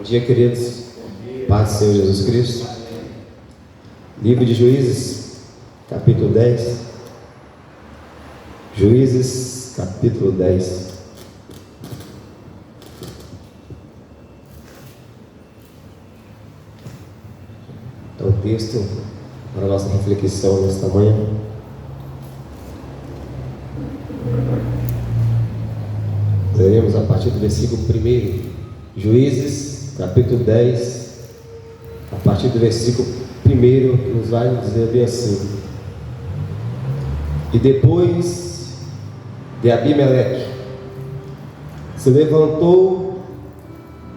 Bom dia, queridos. Paz do Senhor Jesus Cristo. Livro de Juízes, capítulo 10. Juízes, capítulo 10. É o texto para a nossa reflexão nesta manhã. Leremos a partir do versículo 1. Juízes, capítulo 10, a partir do versículo 1, que nos vai dizer bem assim: E depois de Abimeleque se levantou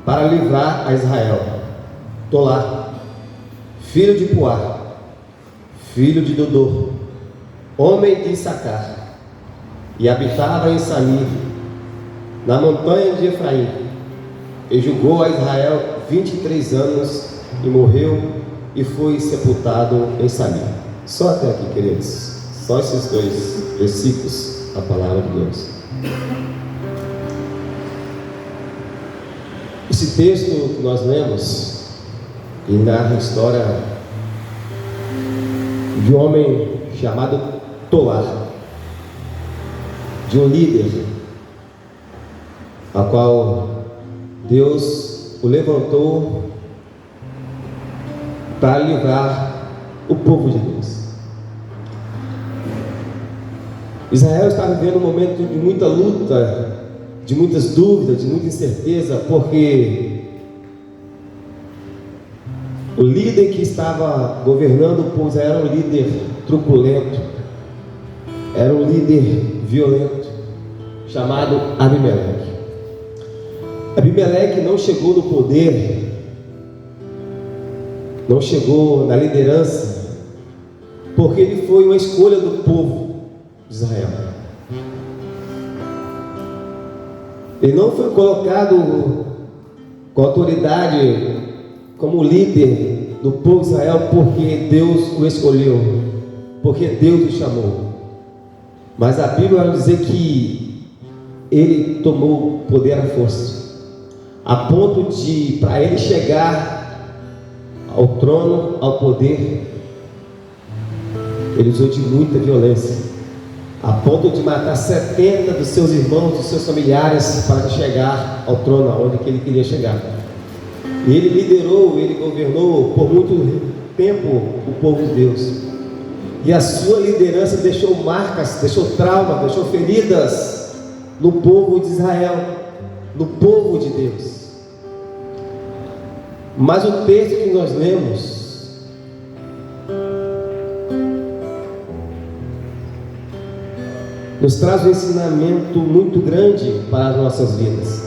para livrar a Israel Tolá, filho de Puá, filho de Dodô, homem de Issacar, e habitava em Samir, na montanha de Efraim, e julgou a Israel 23 anos, e morreu, e foi sepultado em Samir. Só até aqui, queridos. Só esses dois versículos, a palavra de Deus. Esse texto que nós lemos, e narra a história de um homem chamado Tolá, de um líder, a qual Deus o levantou para livrar o povo de Deus. Israel está vivendo um momento de muita luta, de muitas dúvidas, de muita incerteza, porque o líder que estava governando o povo era um líder truculento, era um líder violento, chamado Abimeleque. Abimeleque não chegou no poder, não chegou na liderança, porque ele foi uma escolha do povo de Israel. Ele não foi colocado com autoridade como líder do povo de Israel porque Deus o escolheu, porque Deus o chamou. Mas a Bíblia vai dizer que ele tomou poder à força, a ponto de, para ele chegar ao trono, ao poder, ele usou de muita violência, a ponto de matar 70 dos seus irmãos, dos seus familiares, para chegar ao trono aonde que ele queria chegar. E ele liderou, ele governou por muito tempo o povo de Deus, e a sua liderança deixou marcas, deixou traumas, deixou feridas no povo de Israel, no povo de Deus. Mas o texto que nós lemos nos traz um ensinamento muito grande para as nossas vidas.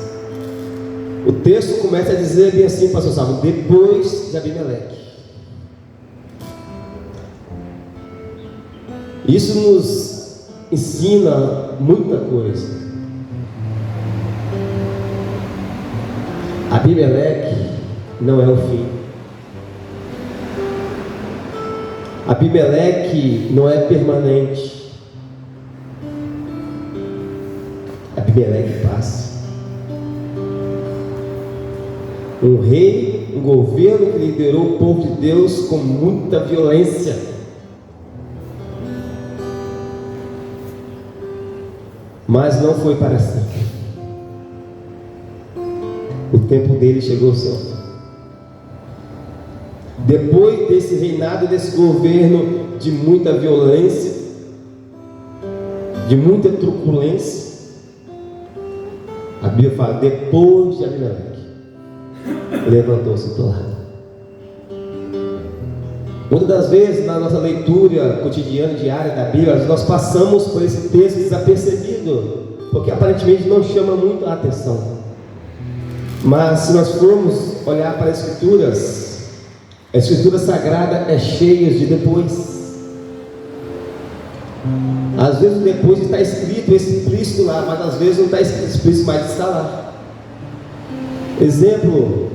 O texto começa a dizer bem assim, pastor Salvo: depois de Abimeleque. Isso nos ensina muita coisa. Abimeleque não é o fim. Abimeleque não é permanente. Abimeleque passa. Um rei, um governo que liderou o povo de Deus com muita violência. Mas não foi para sempre. O tempo dele chegou ao seu fim. Depois desse reinado, desse governo de muita violência, de muita truculência, a Bíblia fala: depois de Abimeleque, levantou-se Tolá. Muitas das vezes, na nossa leitura cotidiana, diária da Bíblia, nós passamos por esse texto desapercebido, porque aparentemente não chama muito a atenção. Mas se nós formos olhar para as Escrituras, a Escritura Sagrada é cheia de depois. Às vezes o depois está escrito, explícito lá, mas às vezes não está escrito explícito, mas está lá. Exemplo: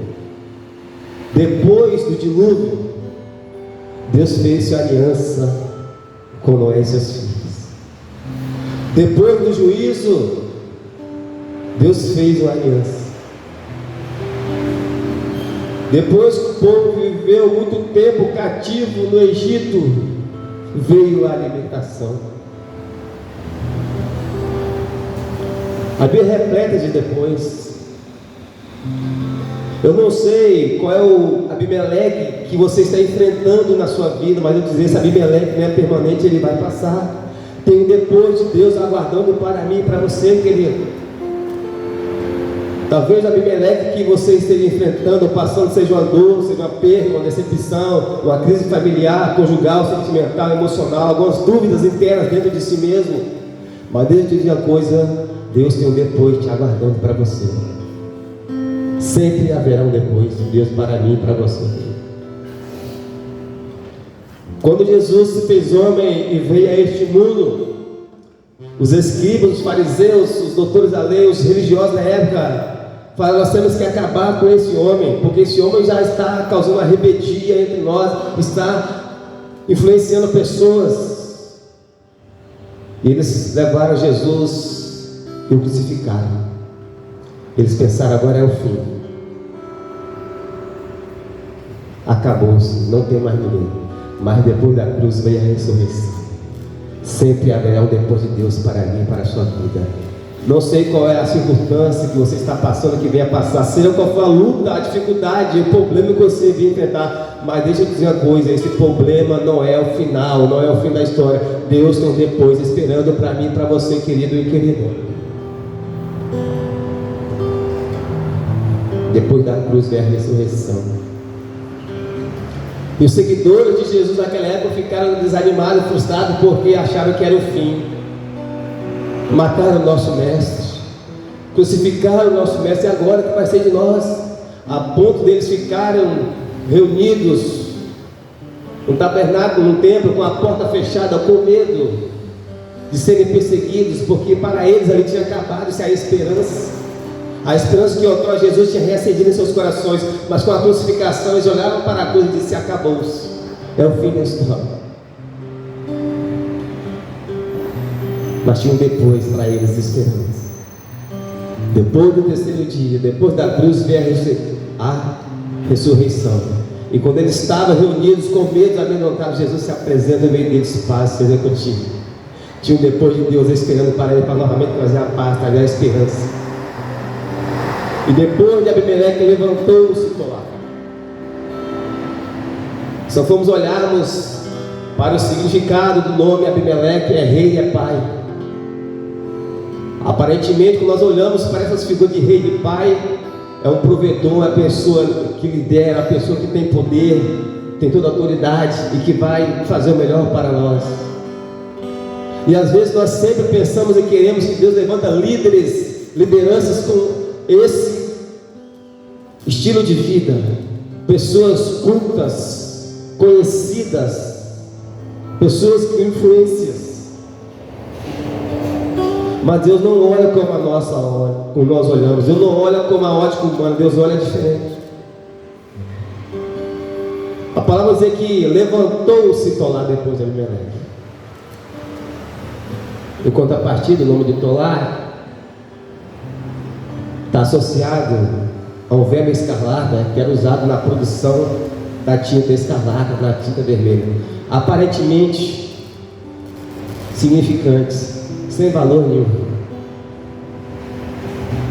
depois do dilúvio, Deus fez sua aliança com Noé e seus filhos. Depois do juízo, Deus fez uma aliança. Depois que o povo viveu muito tempo cativo no Egito, veio a alimentação. A Bíblia é repleta de depois. Eu não sei qual é o Abimeleque que você está enfrentando na sua vida, mas eu dizer, esse Abimeleque não é permanente, ele vai passar. Tem um depois de Deus aguardando para mim e para você, querido. Talvez o Abimeleque que você esteja enfrentando, passando, seja uma dor, seja uma perda, uma decepção, uma crise familiar, conjugal, sentimental, emocional, algumas dúvidas internas dentro de si mesmo. Mas deixa eu te dizer uma coisa, Deus tem um depois te aguardando para você. Sempre haverá um depois de Deus para mim e para você. Quando Jesus se fez homem e veio a este mundo, os escribas, os fariseus, os doutores da lei, os religiosos da época falaram: nós temos que acabar com esse homem, porque esse homem já está causando uma rebeldia entre nós, está influenciando pessoas. E eles levaram Jesus e o crucificaram. Eles pensaram: agora é o fim, acabou-se, não tem mais ninguém. Mas depois da cruz veio a ressurreição. Sempre haverá um depois de Deus para mim e para a sua vida. Não sei qual é a circunstância que você está passando, que venha passar, seja qual for a luta, a dificuldade, o problema que você venha enfrentar, mas deixa eu dizer uma coisa: esse problema não é o final, não é o fim da história. Deus tem um depois esperando para mim e para você, querido e querida. Depois da cruz vem a ressurreição. E os seguidores de Jesus naquela época ficaram desanimados, frustrados, porque acharam que era o fim. Mataram o nosso mestre, crucificaram o nosso mestre, e agora o que vai ser de nós? A ponto deles ficaram reunidos num tabernáculo, num templo, com a porta fechada, com medo de serem perseguidos, porque para eles ali tinha acabado-se a esperança. A esperança que outrora Jesus tinha reacedido em seus corações, mas com a crucificação eles olhavam para a cruz e disseram: acabou-se, é o fim da história. Mas tinha um depois para eles de esperança. Depois do terceiro dia, depois da cruz, veio a ressurreição. E quando eles estavam reunidos com medo, amedrontados, Jesus se apresenta no meio deles: paz seja contigo. Tinha um depois de Deus esperando para ele, para novamente trazer a paz, trazer a esperança. E depois de Abimeleque levantou o Sitolar. Se fomos olharmos para o significado do nome Abimeleque, é rei e é pai. Aparentemente, quando nós olhamos para essas figuras de rei e de pai, é um provedor, a pessoa que lidera, a pessoa que tem poder, tem toda a autoridade e que vai fazer o melhor para nós. E às vezes nós sempre pensamos e queremos que Deus levanta líderes, lideranças com esse estilo de vida, pessoas cultas, conhecidas, pessoas com influências. Mas Deus não olha como a nossa olha, como nós olhamos. Deus não olha como a ótica humana, Deus olha diferente. A palavra diz que levantou-se Tolar depois de Abimeleque. Em contrapartida, o nome de Tolar está associado ao verme escarlata, que era usado na produção da tinta escarlata, da tinta vermelha. Aparentemente significantes, sem valor nenhum.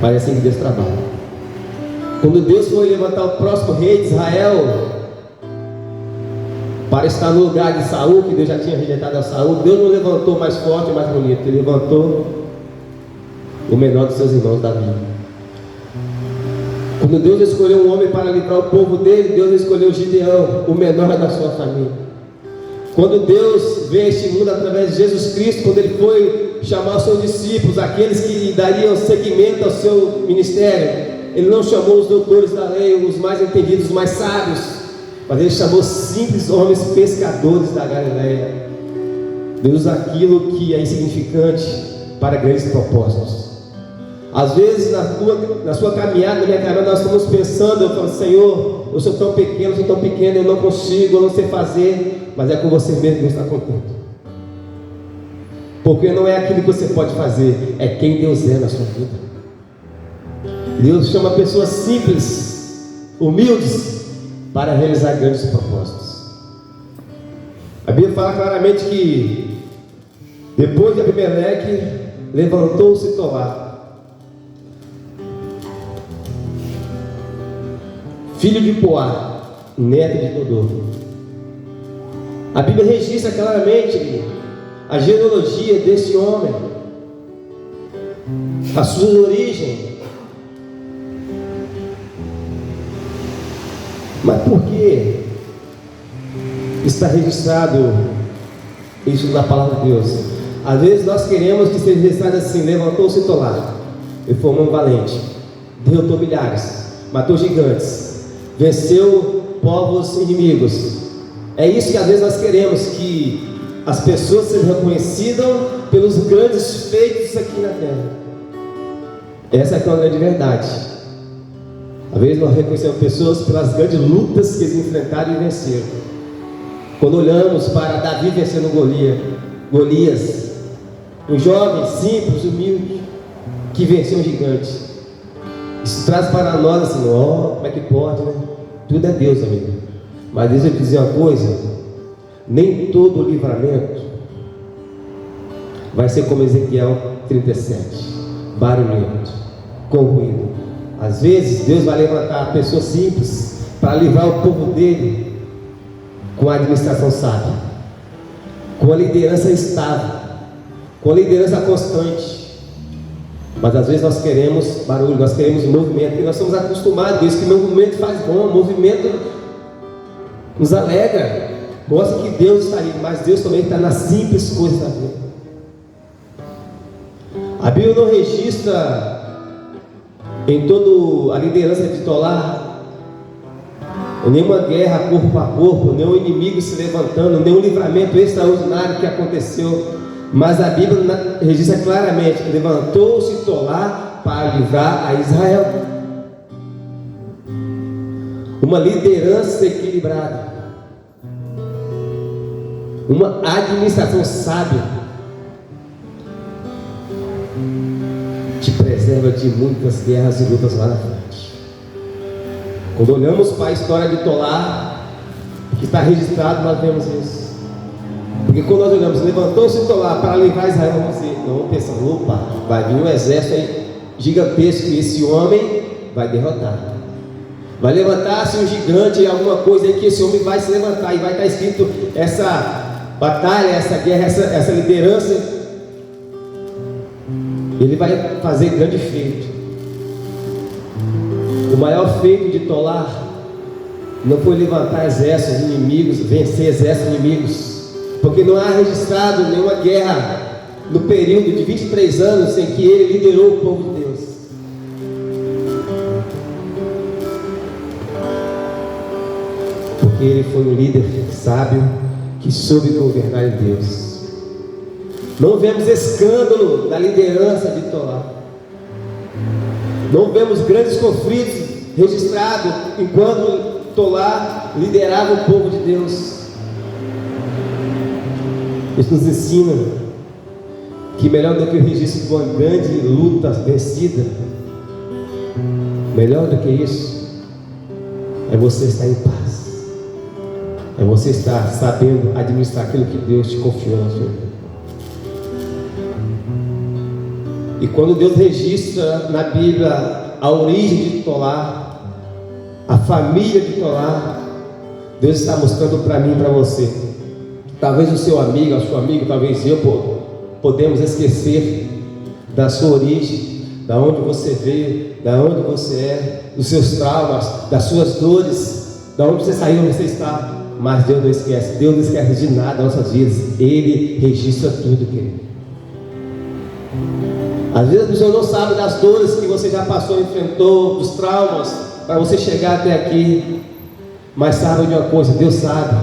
Mas é assim que Deus trabalha. Quando Deus foi levantar o próximo rei de Israel para estar no lugar de Saul, que Deus já tinha rejeitado a Saul, Deus não levantou mais forte e mais bonito, Ele levantou o menor dos seus irmãos, Davi. Quando Deus escolheu um homem para livrar o povo dele, Deus escolheu Gideão, o menor da sua família. Quando Deus veio a este mundo através de Jesus Cristo, quando Ele foi chamar os seus discípulos, aqueles que dariam seguimento ao seu ministério, Ele não chamou os doutores da lei, os mais entendidos, os mais sábios, mas Ele chamou simples homens pescadores da Galileia. Deus usa aquilo que é insignificante para grandes propósitos. Às vezes na sua caminhada, na minha caminhada, nós estamos pensando, eu falo: Senhor, eu sou tão pequeno, eu não consigo, eu não sei fazer. Mas é com você mesmo que Deus está contando. Porque não é aquilo que você pode fazer, é quem Deus é na sua vida. Deus chama pessoas simples, humildes, para realizar grandes propósitos. A Bíblia fala claramente que depois de Abimeleque, levantou-se Tolá, filho de Poá, neto de Dodô. A Bíblia registra claramente a genealogia desse homem, a sua origem. Mas por que está registrado isso na palavra de Deus? Às vezes nós queremos que seja registrado assim: levantou-se Tolá e foi um homem valente, derrotou milhares, matou gigantes, venceu povos inimigos. É isso que às vezes nós queremos, que as pessoas sejam reconhecidas pelos grandes feitos aqui na terra. Essa é a grande verdade. Às vezes nós reconhecemos pessoas pelas grandes lutas que eles enfrentaram e venceram. Quando olhamos para Davi vencendo Golias, um jovem simples, humilde, que venceu um gigante, isso traz para nós assim: ó, como é que pode, né? Tudo é Deus, amigo. Mas deixa eu te dizer uma coisa: nem todo livramento vai ser como Ezequiel 37, barulhento, com ruído. Às vezes Deus vai levantar pessoas simples para livrar o povo dele com a administração sábia, com a liderança estável, com a liderança constante. Mas às vezes nós queremos barulho, nós queremos movimento, e nós somos acostumados com isso, que movimento faz bom, movimento nos alegra, mostra que Deus está ali, mas Deus também está nas simples coisas da vida. A Bíblia não registra em toda a liderança de Tolá nenhuma guerra corpo a corpo, nenhum inimigo se levantando, nenhum livramento extraordinário que aconteceu. Mas a Bíblia registra claramente que levantou-se Tolá para livrar a Israel. Uma liderança equilibrada, uma administração sábia, te preserva de muitas guerras e lutas lá na frente. Quando olhamos para a história de Tolá, que está registrado, nós vemos isso. Porque quando nós olhamos, levantou-se Tolá para livrar Israel, vamos pensar: opa, vai vir um exército aí gigantesco e esse homem vai derrotar. Vai levantar-se um gigante, alguma coisa aí que esse homem vai se levantar, e vai estar escrito essa batalha, essa guerra, essa liderança. Ele vai fazer grande feito. O maior feito de Tolá não foi levantar exércitos inimigos, vencer exércitos inimigos, porque não há registrado nenhuma guerra no período de 23 anos em que ele liderou o povo de Deus. Porque ele foi um líder sábio que soube governar em Deus. Não vemos escândalo da liderança de Tolá. Não vemos grandes conflitos registrados enquanto Tolá liderava o povo de Deus. Isso nos ensina que melhor do que o registro de uma grande luta vencida, melhor do que isso é você estar em paz, é você estar sabendo administrar aquilo que Deus te confiou na sua vida. E quando Deus registra na Bíblia a origem de Tolá, a família de Tolá, Deus está mostrando para mim e para você. Talvez o seu amigo, a sua amiga, talvez eu, podemos esquecer da sua origem, da onde você veio, da onde você é, dos seus traumas, das suas dores, da onde você saiu, onde você está. Mas Deus não esquece. Deus não esquece de nada das nossas vidas. Ele registra tudo, querido. Às vezes a pessoa não sabe das dores que você já passou, enfrentou, dos traumas, para você chegar até aqui. Mas sabe de uma coisa: Deus sabe,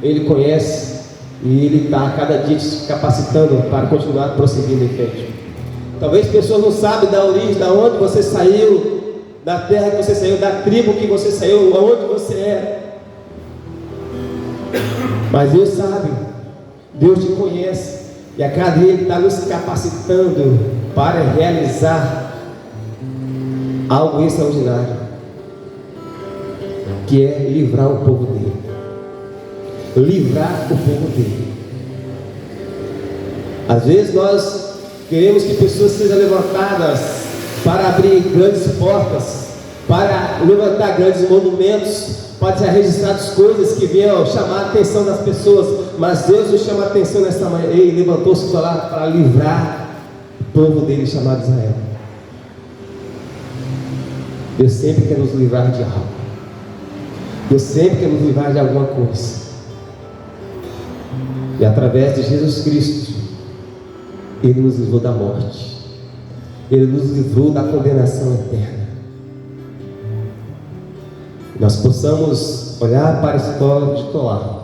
Ele conhece, e Ele está a cada dia te capacitando para continuar prosseguindo em frente. Talvez pessoas não sabem da origem, da onde você saiu, da terra que você saiu, da tribo que você saiu, aonde você é. Mas Deus sabe, Deus te conhece, e a cada dia Ele está nos capacitando para realizar algo extraordinário. que é livrar o povo dele. Livrar o povo dele. Às vezes nós queremos que pessoas sejam levantadas para abrir grandes portas, para levantar grandes monumentos, para ser registradas coisas que venham chamar a atenção das pessoas, mas Deus nos chama a atenção nesta manhã. Ele levantou-se para livrar o povo dele chamado Israel. Deus sempre quer nos livrar de algo. Deus sempre quer nos livrar de alguma coisa. E através de Jesus Cristo, Ele nos livrou da morte. Ele nos livrou da condenação eterna. Nós possamos olhar para a história de Tolá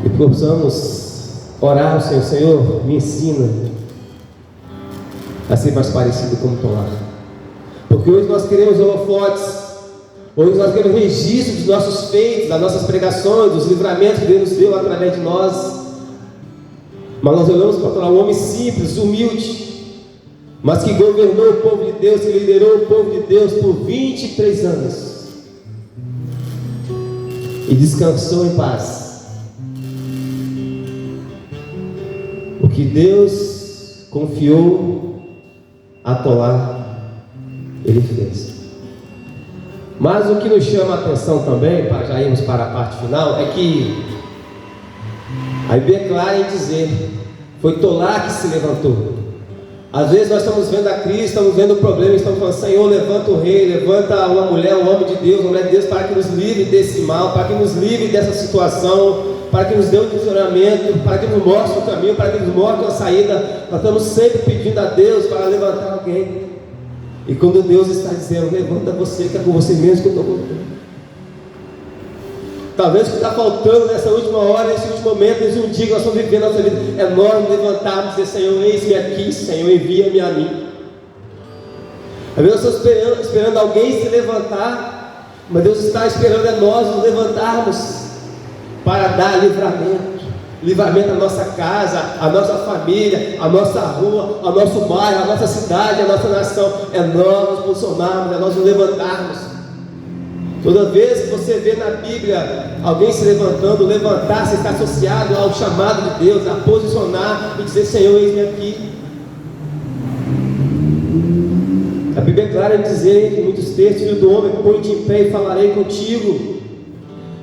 e possamos orar ao Senhor: Senhor, me ensina a ser mais parecido com Tolá. Porque hoje nós queremos holofotes, hoje nós queremos registro dos nossos feitos, das nossas pregações, dos livramentos que Deus nos deu através de nós. Mas nós olhamos para Tolá, um homem simples, humilde, mas que governou o povo de Deus, que liderou o povo de Deus por 23 anos e descansou em paz. O que Deus confiou a Tolá, ele fez. Mas o que nos chama a atenção também, para já irmos para a parte final, é que a Bíblia é clara em dizer: foi Tolá que se levantou. Às vezes nós estamos vendo a crise, estamos vendo o problema, estamos falando: Senhor, levanta o rei, levanta uma mulher, um homem de Deus, uma mulher de Deus, para que nos livre desse mal, para que nos livre dessa situação, para que nos dê um direcionamento, para que nos mostre o caminho, para que nos mostre a saída. Nós estamos sempre pedindo a Deus para levantar alguém. E quando Deus está dizendo: levanta você, que é com você mesmo que eu estou contando. Talvez o que está faltando nessa última hora, nesse último momento, nesse último dia que nós estamos vivendo na nossa vida, é nós levantarmos e dizer: Senhor, eis-me aqui, Senhor, envia-me a mim. Às vezes nós estamos esperando alguém se levantar, mas Deus está esperando é nós nos levantarmos para dar livramento à nossa casa, à nossa família, à nossa rua, ao nosso bairro, à nossa cidade, à nossa nação. É nós nos posicionarmos, é nós nos levantarmos. Toda vez que você vê na Bíblia alguém se levantando, levantar-se está associado ao chamado de Deus, a posicionar e dizer: Senhor, eis-me aqui. A Bíblia é clara em dizer, em muitos textos: Filho do homem, põe-te em pé e falarei contigo.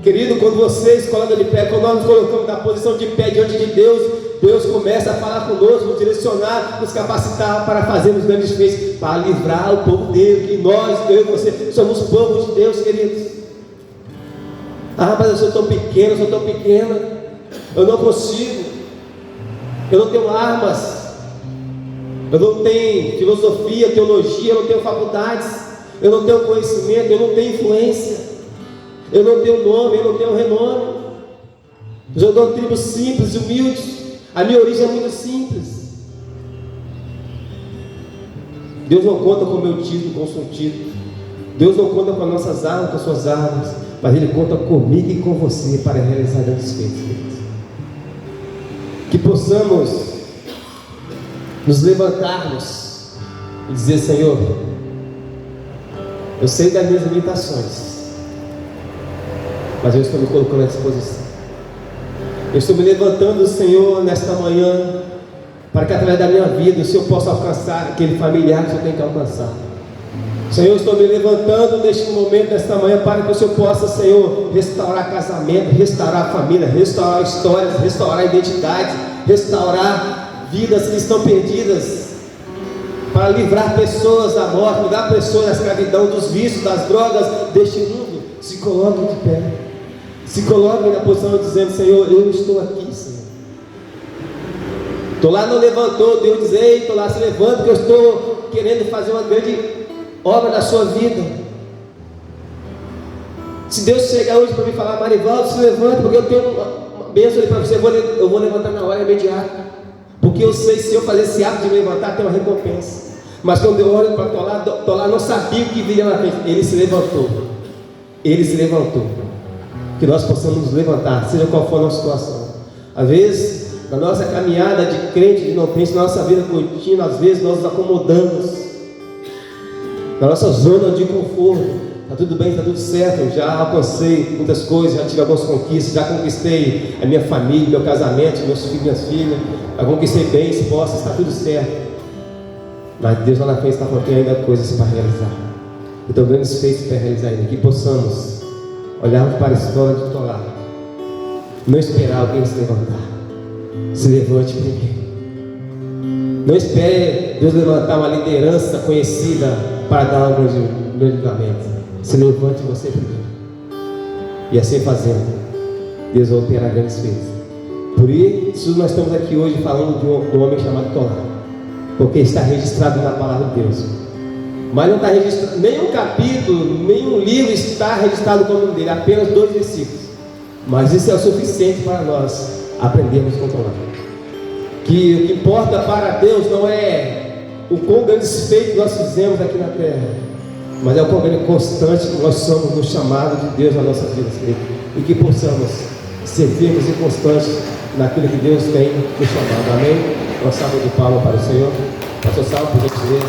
Querido, quando você se coloca de pé, quando nós nos colocamos na posição de pé diante de Deus, Deus começa a falar conosco, nos direcionar, nos capacitar para fazermos grandes feitos, para livrar o povo dele, que nós, eu e você, somos povo de Deus, queridos. Ah, mas eu sou tão pequeno, eu sou tão pequena, eu não consigo, eu não tenho armas, eu não tenho filosofia, teologia, eu não tenho faculdades, eu não tenho conhecimento, eu não tenho influência, eu não tenho nome, eu não tenho renome, eu sou de uma tribo simples e humilde. A minha origem é muito simples. Deus não conta com o meu título, com o seu título. Deus não conta com as nossas armas, com as suas armas, mas Ele conta comigo e com você para realizar grandes feitos. Que possamos nos levantarmos e dizer: Senhor, eu sei das minhas limitações, mas eu estou me colocando à disposição. Eu estou me levantando, Senhor, nesta manhã, para que através da minha vida o Senhor possa alcançar aquele familiar que o Senhor tem que alcançar. Senhor, eu estou me levantando neste momento, nesta manhã, para que o Senhor possa, Senhor, restaurar casamento, restaurar família, restaurar histórias, restaurar identidade, restaurar vidas que estão perdidas, para livrar pessoas da morte, livrar pessoas da escravidão, dos vícios, das drogas deste mundo. Se coloquem de pé. Se coloquem na posição dizendo: Senhor, eu estou aqui, Senhor. Tolá não levantou, Deus diz: ei, Tolá, se levanta, que eu estou querendo fazer uma grande obra na sua vida. Se Deus chegar hoje para me falar: Marivaldo, se levanta, porque eu tenho uma bênção ali para você, eu vou levantar na hora imediata, porque eu sei, se eu fazer esse ato de me levantar, tem uma recompensa. Mas quando eu olho para Tolá não sabia o que viria na frente. Ele se levantou. Ele se levantou. Que nós possamos nos levantar, seja qual for a nossa situação. Às vezes, na nossa caminhada de crente, de não crente, na nossa vida contínua, às vezes nós nos acomodamos na nossa zona de conforto. Está tudo bem, está tudo certo, já alcancei muitas coisas, já tive algumas conquistas, já conquistei a minha família, meu casamento, meus filhos, minhas filhas, já conquistei bens, posses, está tudo certo. Mas Deus lá na frente está falando que tem ainda coisas para realizar. Então, grandes feitos para realizar ainda, que possamos olharmos para a história de Torá, não esperar alguém se levantar. Se levante primeiro. Não espere Deus levantar uma liderança conhecida para dar um grande livramento. Se levante você primeiro. E assim fazendo, Deus vai operar grandes feitos. Por isso nós estamos aqui hoje falando de um homem chamado Torá, porque está registrado na palavra de Deus. Mas não está registrado, nenhum capítulo, nenhum livro está registrado com o nome dele, apenas 2 versículos. Mas isso é o suficiente para nós aprendermos a controlar. Que o que importa para Deus não é o quão grandes feitos nós fizemos aqui na terra, mas é o quão grande constante que nós somos no chamado de Deus na nossa vida, e que possamos ser firmes e constantes naquilo que Deus tem nos chamado. Amém? Uma salva de palmas para o Senhor. Pastor Salvo, por gentileza.